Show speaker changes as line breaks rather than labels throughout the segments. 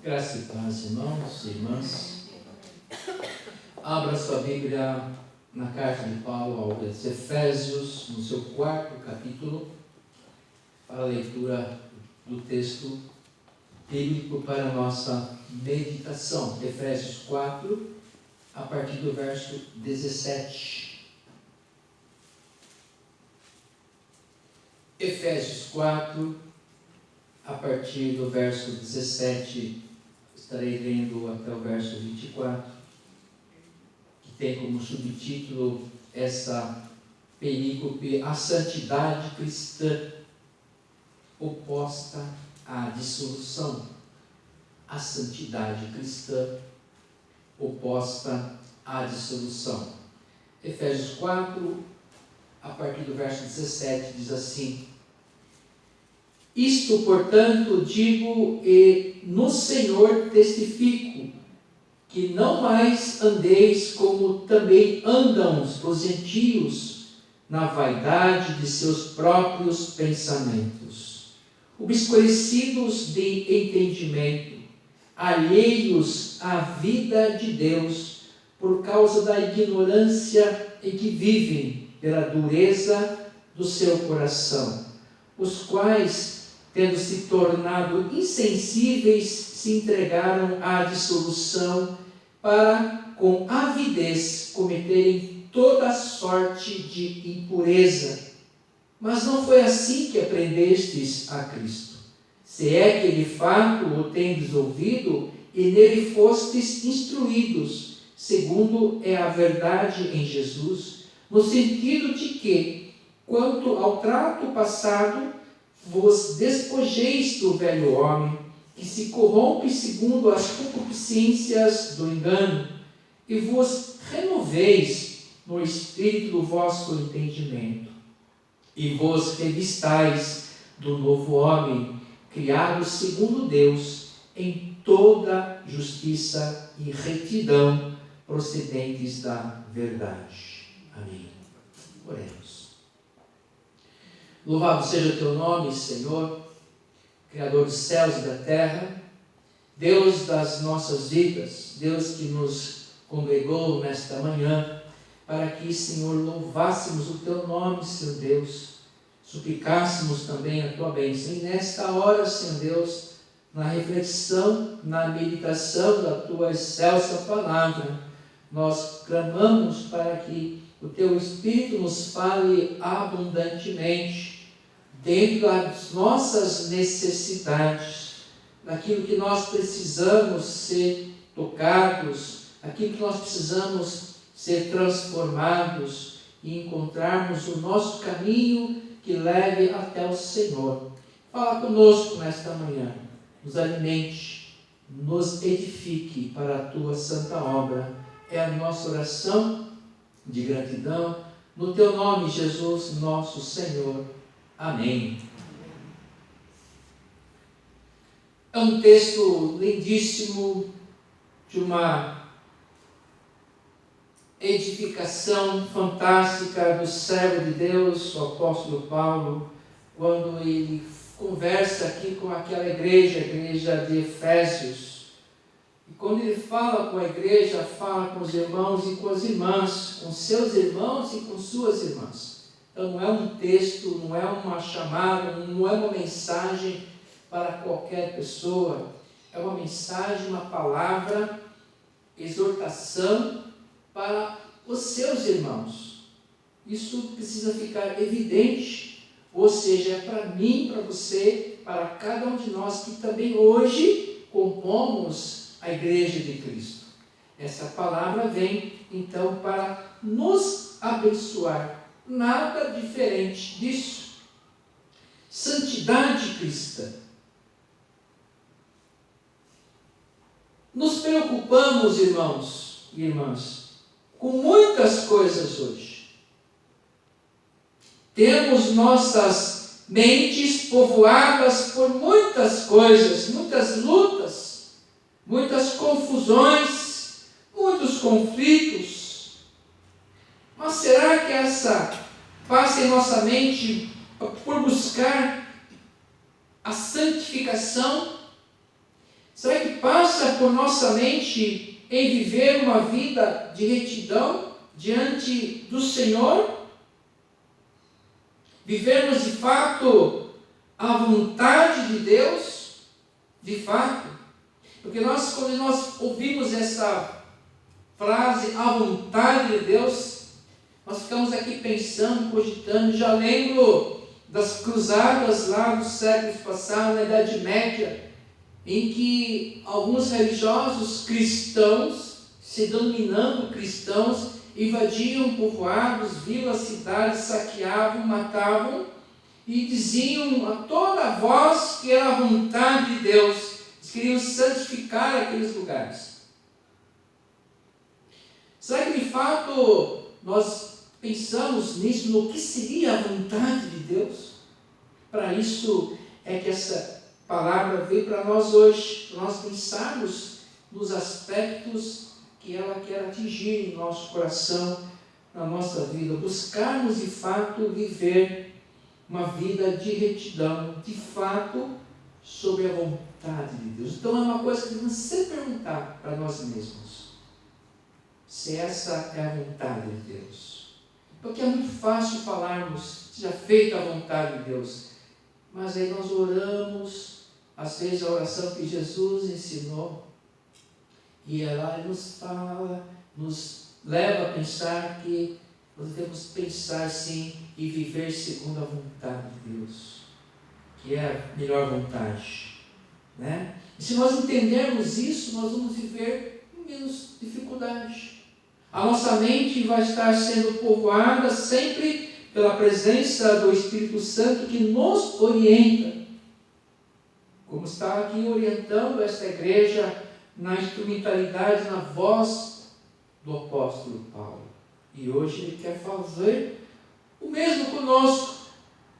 Graça e paz, irmãos e irmãs. Abra sua Bíblia na carta de Paulo aos Efésios, no seu 4º capítulo, para a leitura do texto bíblico para a nossa meditação. Efésios 4, a partir do verso 17. Efésios 4, a partir do verso 17, estarei lendo até o verso 24, que tem como subtítulo essa perícope: a santidade cristã oposta à dissolução. A santidade cristã oposta à dissolução. Efésios 4, a partir do verso 17, diz assim: Isto, portanto, digo e no Senhor testifico, que não mais andeis como também andam os gentios, na vaidade de seus próprios pensamentos, obscurecidos de entendimento, alheios à vida de Deus, por causa da ignorância em que vivem, pela dureza do seu coração, os quais, tendo se tornado insensíveis, se entregaram à dissolução, para com avidez cometerem toda sorte de impureza. Mas não foi assim que aprendestes a Cristo, se é que de fato o tendes ouvido e nele fostes instruídos, segundo é a verdade em Jesus, no sentido de que, quanto ao trato passado, vos despojeis do velho homem, que se corrompe segundo as concupiscências do engano, e vos renoveis no espírito do vosso entendimento, e vos revistais do novo homem, criado segundo Deus, em toda justiça e retidão, procedentes da verdade. Amém. Oremos. Louvado seja o teu nome, Senhor, Criador dos céus e da terra, Deus das nossas vidas, Deus que nos congregou nesta manhã, para que, Senhor, louvássemos o teu nome, Senhor Deus, suplicássemos também a tua bênção. E nesta hora, Senhor Deus, na reflexão, na meditação da tua excelsa palavra, nós clamamos para que o teu Espírito nos fale abundantemente, dentro das nossas necessidades, daquilo que nós precisamos ser tocados, aquilo que nós precisamos ser transformados e encontrarmos o nosso caminho que leve até o Senhor. Fala conosco nesta manhã, nos alimente, nos edifique para a tua santa obra. É a nossa oração de gratidão, no teu nome, Jesus, nosso Senhor. Amém. É um texto lindíssimo, de uma edificação fantástica do servo de Deus, o apóstolo Paulo, quando ele conversa aqui com aquela igreja, a igreja de Efésios. E quando ele fala com a igreja, fala com os irmãos e com as irmãs, com seus irmãos e com suas irmãs. Então não é um texto, não é uma chamada, não é uma mensagem para qualquer pessoa. É uma mensagem, uma palavra, exortação para os seus irmãos. Isso precisa ficar evidente, ou seja, é para mim, para você, para cada um de nós que também hoje compomos a igreja de Cristo. Essa palavra vem então para nos abençoar. Nada diferente disso. Santidade cristã. Nos preocupamos, irmãos e irmãs, com muitas coisas hoje. Temos nossas mentes povoadas por muitas coisas, muitas lutas, muitas confusões, muitos conflitos. Mas será que essa passa em nossa mente por buscar a santificação? Será que passa por nossa mente em viver uma vida de retidão diante do Senhor? Vivermos de fato a vontade de Deus? De fato. Porque quando nós ouvimos essa frase, a vontade de Deus, nós ficamos aqui pensando, cogitando. Já lembro das cruzadas lá dos séculos passados, na Idade Média, em que alguns religiosos cristãos, se denominando cristãos, invadiam povoados, vilas, cidades, saqueavam, matavam e diziam a toda voz que era a vontade de Deus. Eles queriam santificar aqueles lugares. Será que de fato nós pensamos nisso, no que seria a vontade de Deus? Para isso é que essa palavra veio para nós hoje, para nós pensarmos nos aspectos que ela quer atingir em nosso coração, na nossa vida, buscarmos de fato viver uma vida de retidão, de fato, sobre a vontade de Deus. Então é uma coisa que devemos sempre perguntar para nós mesmos, se essa é a vontade de Deus. Porque é muito fácil falarmos, seja feita a vontade de Deus, mas aí nós oramos, às vezes a oração que Jesus ensinou, e ela nos fala, nos leva a pensar que nós devemos pensar sim e viver segundo a vontade de Deus, que é a melhor vontade, né? E se nós entendermos isso, nós vamos viver com menos dificuldade. A nossa mente vai estar sendo povoada sempre pela presença do Espírito Santo que nos orienta, como está aqui orientando esta igreja na instrumentalidade, na voz do apóstolo Paulo. E hoje ele quer fazer o mesmo conosco,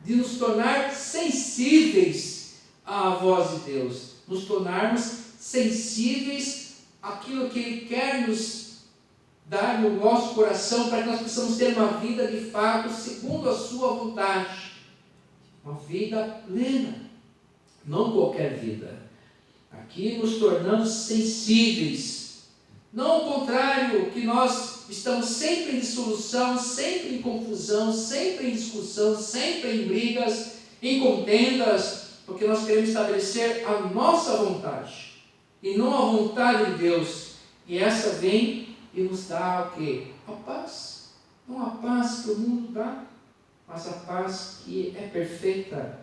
de nos tornar sensíveis à voz de Deus, nos tornarmos sensíveis àquilo que ele quer nos dar no nosso coração, para que nós possamos ter uma vida de fato segundo a sua vontade, uma vida plena, não qualquer vida. Aqui nos tornamos sensíveis, não ao contrário, que nós estamos sempre em dissolução, sempre em confusão, sempre em discussão, sempre em brigas, em contendas, porque nós queremos estabelecer a nossa vontade e não a vontade de Deus. E essa vem e nos dá o quê? A paz. Não a paz que o mundo dá, mas a paz que é perfeita.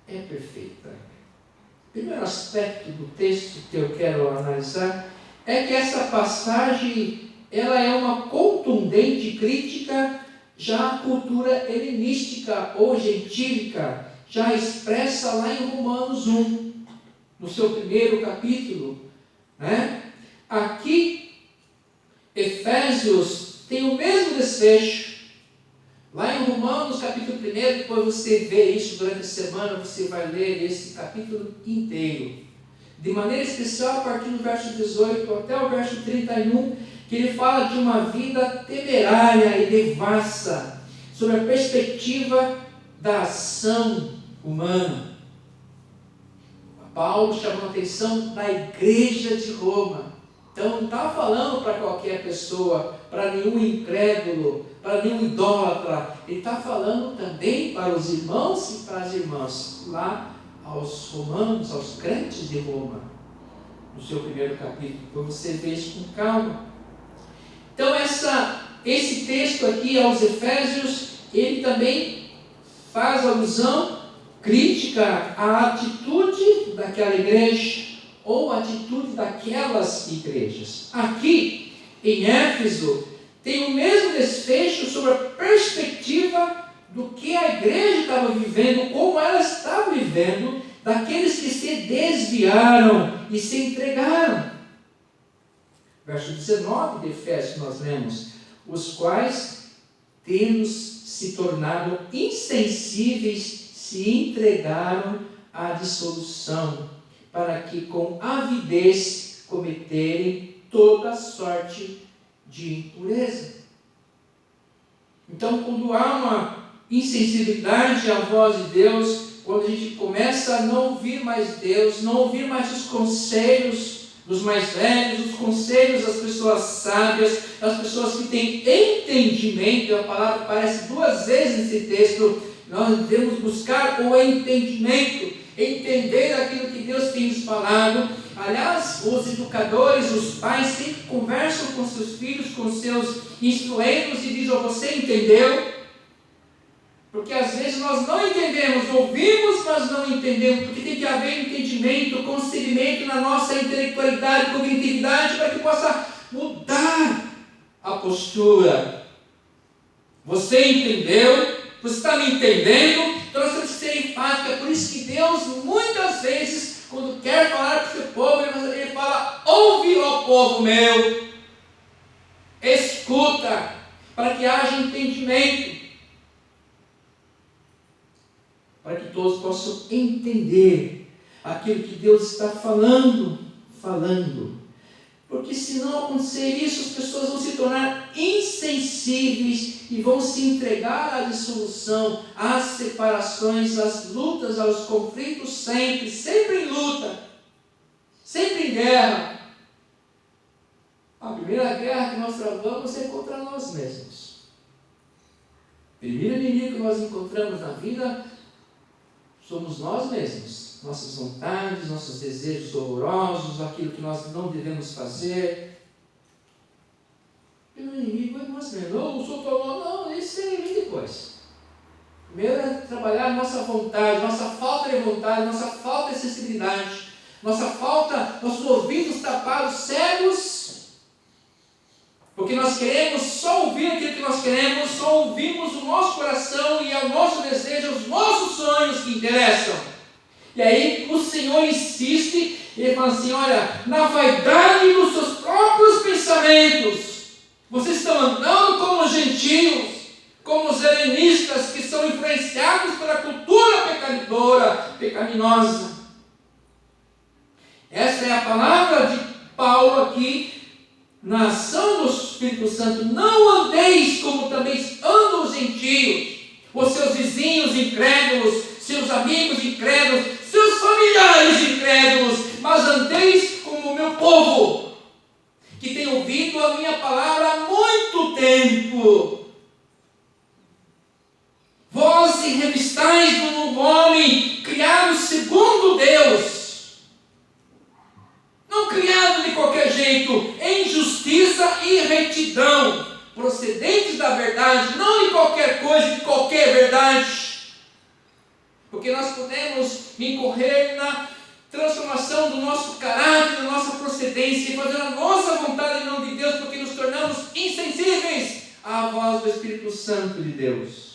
É perfeita. O primeiro aspecto do texto que eu quero analisar é que essa passagem ela é uma contundente crítica já à cultura helenística ou gentílica, já expressa lá em Romanos 1, no seu primeiro capítulo, né? Aqui, Efésios tem o mesmo desfecho. Lá em Romanos capítulo 1, depois você vê isso durante a semana, você vai ler esse capítulo inteiro. De maneira especial, a partir do verso 18 até o verso 31, que ele fala de uma vida temerária e devassa, sobre a perspectiva da ação humana. Paulo chamou a atenção da igreja de Roma. Então não está falando para qualquer pessoa, para nenhum incrédulo, para nenhum idólatra. Ele está falando também para os irmãos e para as irmãs, lá aos romanos, aos crentes de Roma, no seu primeiro capítulo, para você ver isso com calma. Então esse texto aqui aos Efésios, ele também faz alusão crítica à atitude daquela igreja, ou a atitude daquelas igrejas. Aqui, em Éfeso, tem o mesmo desfecho sobre a perspectiva do que a igreja estava vivendo, como ela estava vivendo, daqueles que se desviaram e se entregaram. Verso 19 de Efésios nós lemos: os quais, tendo se tornado insensíveis, se entregaram à dissolução, para que com avidez cometerem toda sorte de impureza. Então, quando há uma insensibilidade à voz de Deus, quando a gente começa a não ouvir mais Deus, não ouvir mais os conselhos dos mais velhos, os conselhos das pessoas sábias, das pessoas que têm entendimento. A palavra aparece 2 vezes nesse texto. Nós devemos buscar o entendimento, entender aquilo que Deus tem nos falado. Aliás, os educadores, os pais sempre conversam com seus filhos, com seus instrumentos e dizem: oh, você entendeu? Porque às vezes nós não entendemos, ouvimos, mas não entendemos, porque tem que haver entendimento, concebimento na nossa intelectualidade, cognitividade, para que possa mudar a postura. Você entendeu? Você está me entendendo? Então nós temos que ser enfáticos. É por isso que Deus, muitas vezes, quando quer falar para o seu povo, ele fala: ouve, ó povo meu, escuta, para que haja entendimento, para que todos possam entender aquilo que Deus está falando. Porque se não acontecer isso, as pessoas vão se tornar insensíveis e vão se entregar à dissolução, às separações, às lutas, aos conflitos, sempre em luta, sempre em guerra. A primeira guerra que nós travamos é contra nós mesmos. O primeiro inimigo que nós encontramos na vida somos nós mesmos, nossas vontades, nossos desejos horrorosos, aquilo que nós não devemos fazer. O inimigo é nós mesmos. Não sou tão mal, não, isso vem depois. Primeiro é trabalhar a nossa vontade, nossa falta de vontade, nossa falta de sensibilidade, nossa falta, nossos ouvidos tapados, cegos, porque nós queremos só ouvir aquilo que nós queremos, só ouvimos o nosso coração e é o nosso desejo, os nossos sonhos que interessam. E aí o Senhor insiste, ele fala assim: olha, na vaidade dos seus próprios pensamentos, vocês estão andando como os gentios, como os helenistas que são influenciados pela cultura pecaminosa. Essa é a palavra de Paulo aqui, na ação do Espírito Santo. Não andeis como também andam os gentios, os seus vizinhos incrédulos, seus amigos incrédulos, seus familiares incrédulos, mas andeis como o meu povo, que tem ouvido a minha palavra há muito tempo. Vós revistais do novo homem, criado segundo Deus, não criado de qualquer jeito, em justiça e retidão, procedentes da verdade, não de qualquer coisa, de qualquer verdade. Porque nós podemos incorrer na transformação do nosso caráter, da nossa procedência, e fazer a nossa vontade em nome de Deus, porque nos tornamos insensíveis à voz do Espírito Santo de Deus.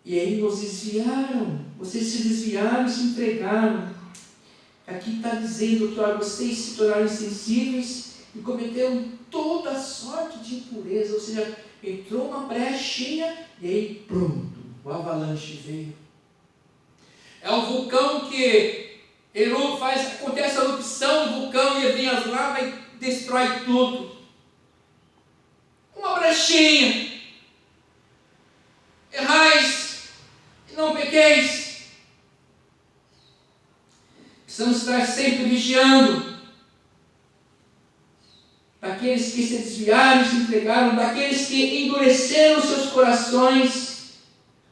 E aí nos desviaram, vocês se desviaram, se entregaram. Aqui está dizendo que vocês se tornaram insensíveis e cometeram toda sorte de impureza, ou seja, entrou uma brechinha e aí pronto, o avalanche veio. É o vulcão que acontece a erupção do vulcão e vem as lavas e destrói tudo. Uma brechinha. Errais e não pequeis. Precisamos estar sempre vigiando daqueles que se desviaram, se entregaram, daqueles que endureceram seus corações,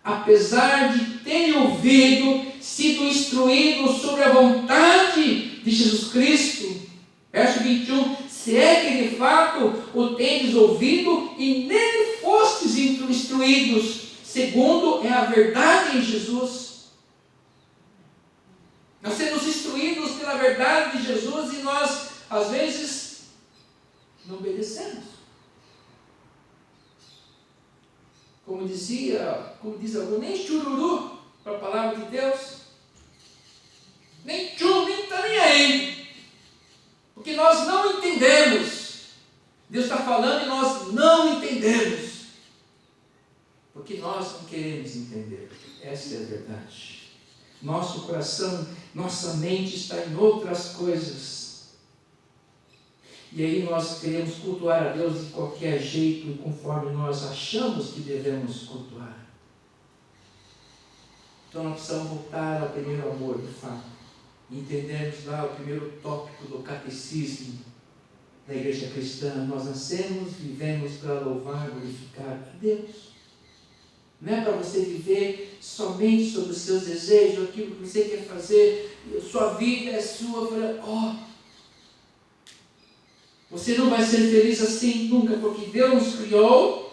apesar de terem ouvido, sido instruídos sobre a vontade de Jesus Cristo. Verso 21, se é que de fato o tendes ouvido e nele fostes instruídos, segundo é a verdade em Jesus. Nós sermos instruídos pela verdade de Jesus e nós, às vezes, não obedecemos. Como diz algum, nem chururu para a palavra de Deus, nem tchum, nem está nem aí, porque nós não entendemos. Deus está falando e nós não entendemos, porque nós não queremos entender. Essa é a verdade. Nosso coração, nossa mente está em outras coisas. E aí nós queremos cultuar a Deus de qualquer jeito e conforme nós achamos que devemos cultuar. Então nós precisamos voltar ao primeiro amor, de fato. E entendermos lá o primeiro tópico do catecismo da igreja cristã. Nós nascemos, vivemos para louvar, glorificar a Deus. Não é para você viver somente sobre os seus desejos, aquilo que você quer fazer, sua vida é sua. Você não vai ser feliz assim nunca, porque Deus nos criou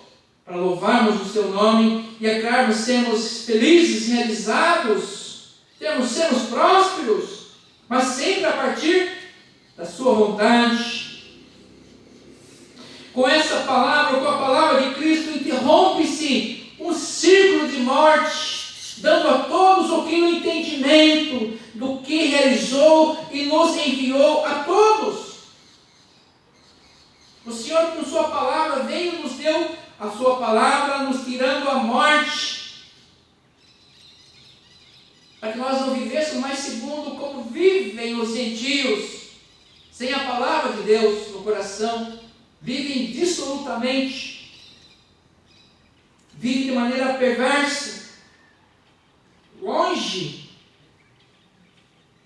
para louvarmos o seu nome e, é claro, sermos felizes, realizados, sermos prósperos, mas sempre a partir da sua vontade. Com essa palavra, com a palavra de Cristo, interrompe-se um círculo de morte, dando a todos o entendimento do que realizou e nos enviou a todos. O Senhor, com sua palavra, veio e nos deu a sua palavra, nos tirando a morte, para que nós não vivêssemos mais segundo como vivem os gentios, sem a palavra de Deus no coração, vivem dissolutamente, vivem de maneira perversa, longe.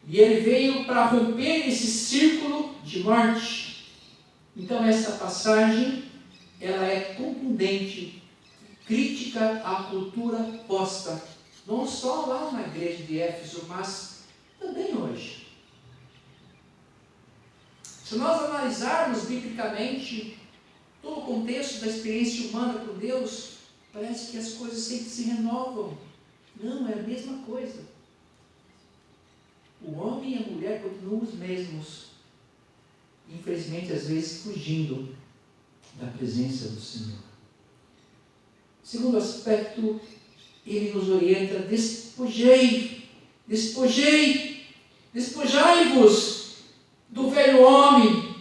E ele veio para romper esse círculo de morte. Então essa passagem, ela é contundente, crítica à cultura posta, não só lá na igreja de Éfeso, mas também hoje. Se nós analisarmos biblicamente todo o contexto da experiência humana com Deus, parece que as coisas sempre se renovam. Não, é a mesma coisa. O homem e a mulher continuam os mesmos. Infelizmente, às vezes, fugindo da presença do Senhor. Segundo aspecto, ele nos orienta: despojai-vos do velho homem,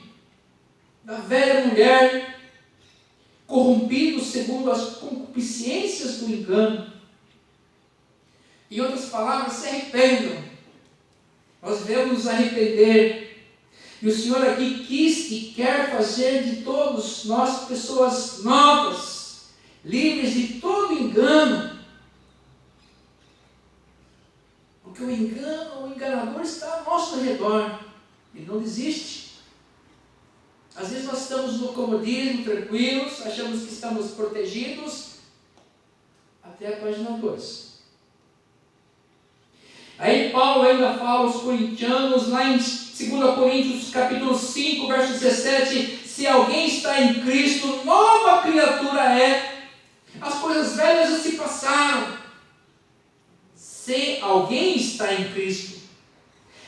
da velha mulher, corrompidos segundo as concupiscências do engano. Em outras palavras, se arrependam. Nós devemos nos arrepender. E o Senhor aqui quis e quer fazer de todos nós pessoas novas, livres de todo engano. Porque o enganador está ao nosso redor. Ele não desiste. Às vezes nós estamos no comodismo, tranquilos, achamos que estamos protegidos, até a página 2. Aí Paulo ainda fala aos corintianos, lá em 2 Coríntios capítulo 5, verso 17, se alguém está em Cristo, nova criatura é, as coisas velhas já se passaram. Se alguém está em Cristo,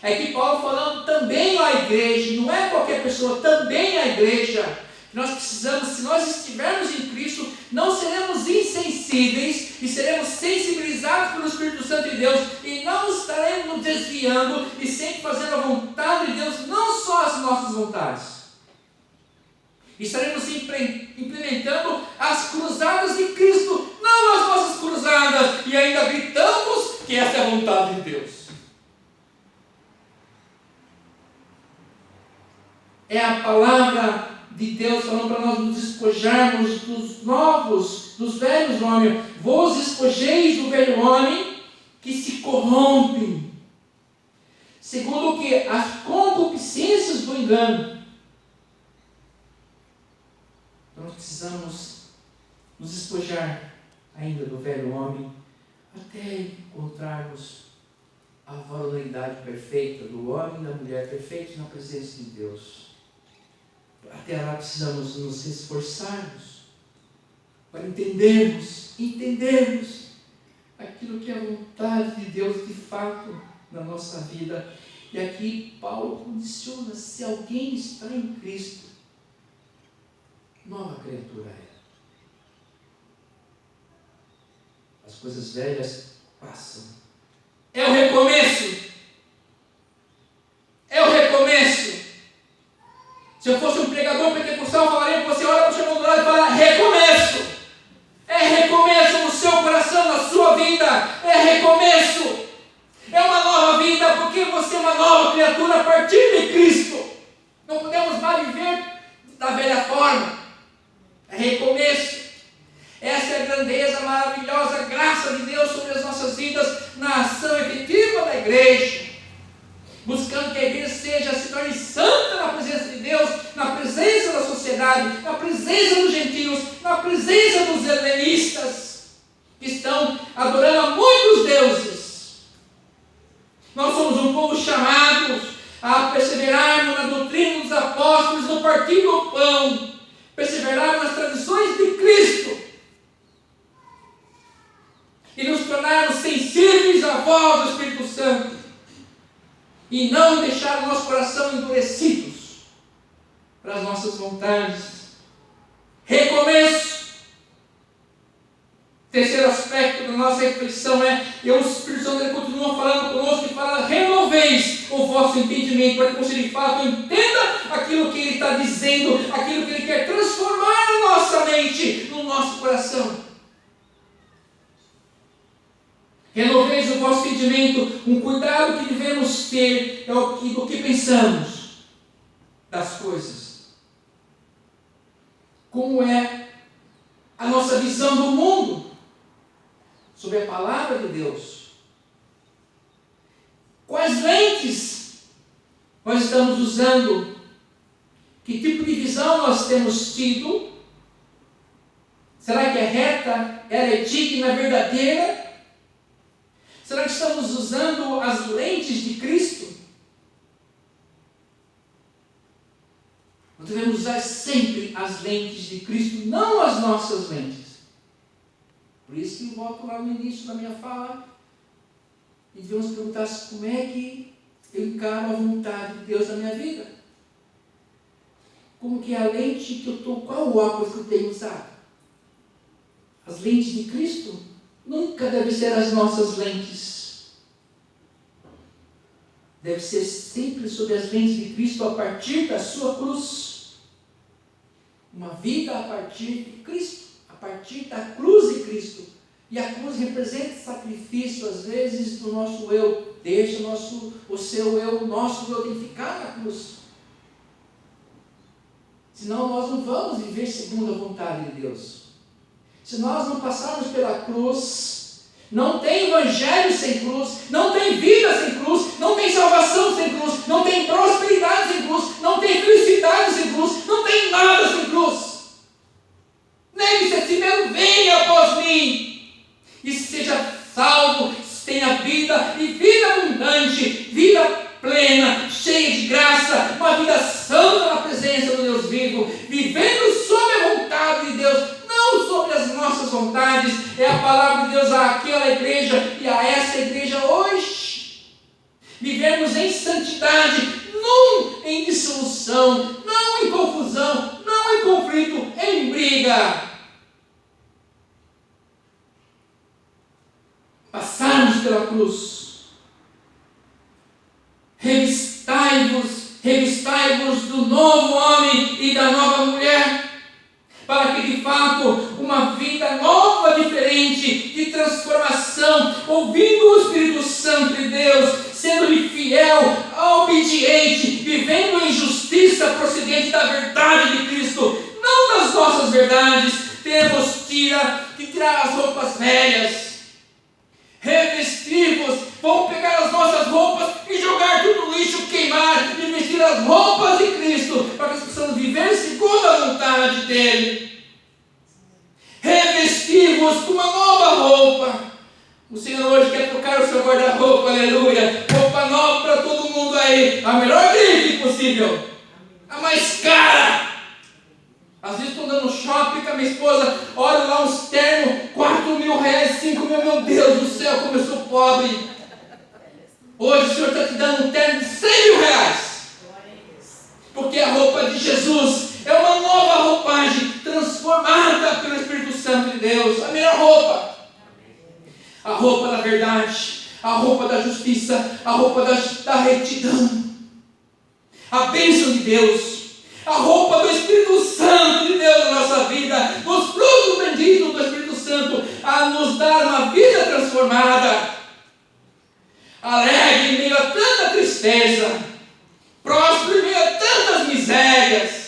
é que Paulo falando também à igreja, não é qualquer pessoa, também à igreja. Nós precisamos, se nós estivermos em Cristo, não seremos insensíveis e seremos sensibilizados pelo Espírito Santo de Deus e não estaremos nos desviando e sempre fazendo a vontade de Deus, não só as nossas vontades. Estaremos implementando as cruzadas de Cristo, não as nossas cruzadas, e ainda gritamos que essa é a vontade de Deus. É a palavra de Deus falando para nós nos despojarmos dos novos, dos velhos homens. Vos despojeis do velho homem que se corrompe, segundo o que? As concupiscências do engano. Então nós precisamos nos despojar ainda do velho homem, até encontrarmos a varonilidade perfeita do homem e da mulher perfeitos na presença de Deus. Até lá precisamos nos esforçarmos para entendermos aquilo que é a vontade de Deus de fato na nossa vida. E aqui Paulo condiciona: se alguém está em Cristo, nova criatura é. As coisas velhas passam. É o recomeço. É o recomeço. Se eu fosse um pregador pentecostal, eu falaria para você: olha para o seu irmão do lado e fala: recomeço. É recomeço no seu coração, na sua vida. É recomeço. É uma nova vida, porque você é uma nova criatura a partir de Cristo. Não podemos mais viver da velha forma. É recomeço. Essa é a grandeza, a maravilhosa graça de Deus sobre as nossas vidas na ação efetiva da igreja. Buscando que a igreja se torne santa na presença de Deus, na presença da sociedade, na presença dos gentios, na presença dos helenistas, que estão adorando a muitos deuses. Nós somos um povo chamado a perseverarmos na doutrina dos apóstolos, no partir do pão, perseverarmos nas tradições de Cristo e nos tornarmos sensíveis à voz do Espírito Santo e não deixar o nosso coração endurecidos para as nossas vontades. Recomeço. Terceiro aspecto da nossa reflexão o Espírito Santo ele continua falando conosco e fala: renoveis o vosso entendimento, para que você de fato entenda aquilo que ele está dizendo, aquilo que ele quer transformar na nossa mente, no nosso coração. Renoveis o vosso entendimento. Um cuidado que devemos ter é do que pensamos das coisas. Como é a nossa visão do mundo sobre a palavra de Deus? Quais lentes nós estamos usando? Que tipo de visão nós temos tido? Será que é reta? Ela é digna, verdadeira? Será que estamos usando as lentes de Cristo? Nós devemos usar sempre as lentes de Cristo, não as nossas lentes. Por isso que eu volto lá no início da minha fala e devemos perguntar como é que eu encaro a vontade de Deus na minha vida. Como que é a lente que eu estou, qual o óculos que eu tenho usado? As lentes de Cristo nunca devem ser as nossas lentes. Deve ser sempre sob as lentes de Cristo, a partir da sua cruz. Uma vida a partir de Cristo, a partir da cruz de Cristo. E a cruz representa sacrifício, às vezes, do nosso eu. Deixa o seu eu, o nosso eu tem que ficar na cruz. Senão nós não vamos viver segundo a vontade de Deus. Se nós não passarmos pela cruz, não tem evangelho sem cruz, não tem vida sem cruz, não tem salvação sem cruz, não tem prosperidade sem cruz, não tem felicidade sem cruz, não tem nada sem cruz. Negue-se a si mesmo, venha após mim e seja salvo, tenha vida e vida abundante, vida plena, cheia de graça, uma vida santa na presença do Deus vivo, vivendo sob a vontade de Deus, não sobre as nossas vontades. É a palavra de Deus àquela igreja e a essa igreja hoje. Vivemos em santidade, não em dissolução, não em confusão, não em conflito, em briga. Passarmos pela cruz. Revistai-vos do novo homem e da nova mulher, para que de fato uma vida nova, diferente, de transformação, ouvindo o Espírito Santo de Deus, sendo-lhe fiel, obediente, vivendo em justiça procedente da verdade de Cristo, não das nossas verdades. Temos que tirar as roupas velhas, revestir-vos. Vamos pegar as nossas roupas e jogar tudo no lixo, queimar e vestir as roupas de Cristo, para que nós possamos viver segundo a vontade dele. Revestir-vos com uma nova roupa. O Senhor hoje quer trocar o seu guarda-roupa, aleluia. Roupa nova para todo mundo aí, a melhor grife possível, a mais cara. Às vezes estou andando no shopping com a minha esposa, olho lá uns ternos, 4 mil reais, 5 mil, meu Deus do céu, como eu sou pobre. Hoje o Senhor está te dando um terno de 100 mil reais, porque a roupa de Jesus é uma nova roupagem, transformada pelo Espírito Santo de Deus, a melhor roupa. A roupa da verdade, a roupa da justiça, a roupa da retidão, a bênção de Deus, a roupa do Espírito Santo de Deus na nossa vida, os frutos benditos do Espírito Santo, a nos dar uma vida transformada, alegre em meio a tanta tristeza, próspero em meio a tantas misérias.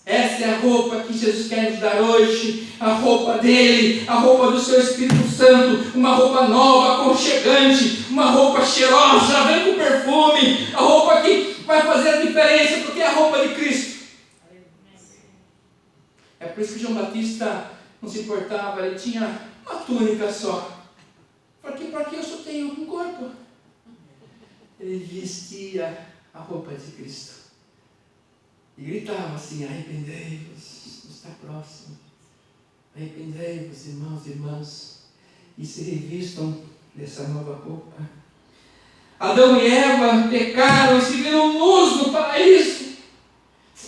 Essa é a roupa que Jesus quer nos dar hoje, a roupa dele, a roupa do seu Espírito Santo, uma roupa nova, aconchegante, uma roupa cheirosa, vem com perfume, a roupa que vai fazer a diferença, porque é a roupa de Cristo. É por isso que João Batista não se importava, ele tinha uma túnica só. Porque eu só tenho um corpo. Ele vestia a roupa de Cristo. E gritava assim: arrependei-vos, está próximo. Arrependei-vos, irmãos e irmãs, e se revistam dessa nova roupa. Adão e Eva pecaram e se viram nus no paraíso.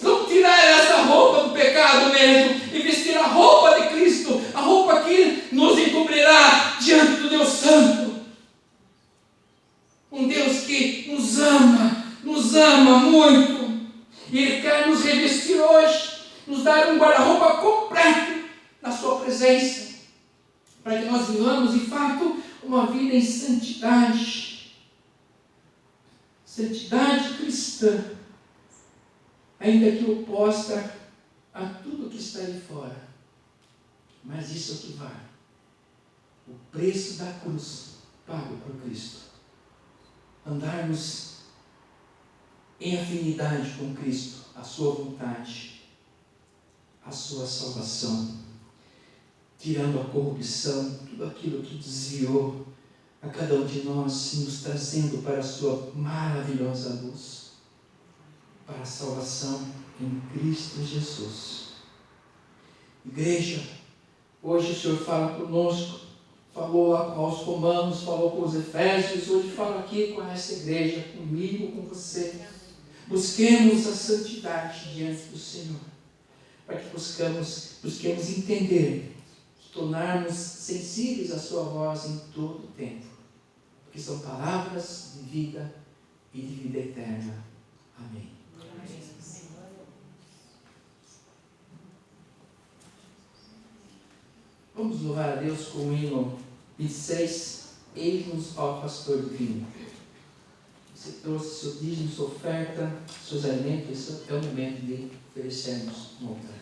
Vamos tirar essa roupa do pecado mesmo e vestir a roupa de Cristo, a roupa que nos encobrirá diante do Deus Santo. Um Deus que nos ama muito. E Ele quer nos revestir hoje, nos dar um guarda-roupa completo na sua presença, para que nós vivamos de fato uma vida em santidade. Santidade cristã, ainda que oposta a tudo que está aí fora. Mas isso é o que vale. O preço da cruz pago por Cristo. Andarmos em afinidade com Cristo, a sua vontade, a sua salvação, tirando a corrupção, tudo aquilo que desviou a cada um de nós, nos trazendo para a sua maravilhosa luz, para a salvação em Cristo Jesus. Igreja, hoje o Senhor fala conosco, falou aos Romanos, falou com os Efésios, hoje fala aqui com essa igreja, comigo, com você. Busquemos a santidade diante do Senhor, para que busquemos entender, tornarmos sensíveis à sua voz em todo o tempo, porque são palavras de vida e de vida eterna. Amém. Vamos louvar a Deus com o hino 26, Eis-nos, ó Pastor Divino. Você trouxe seu dízimo, sua oferta, seus alimentos, esse é o momento de oferecermos no altar.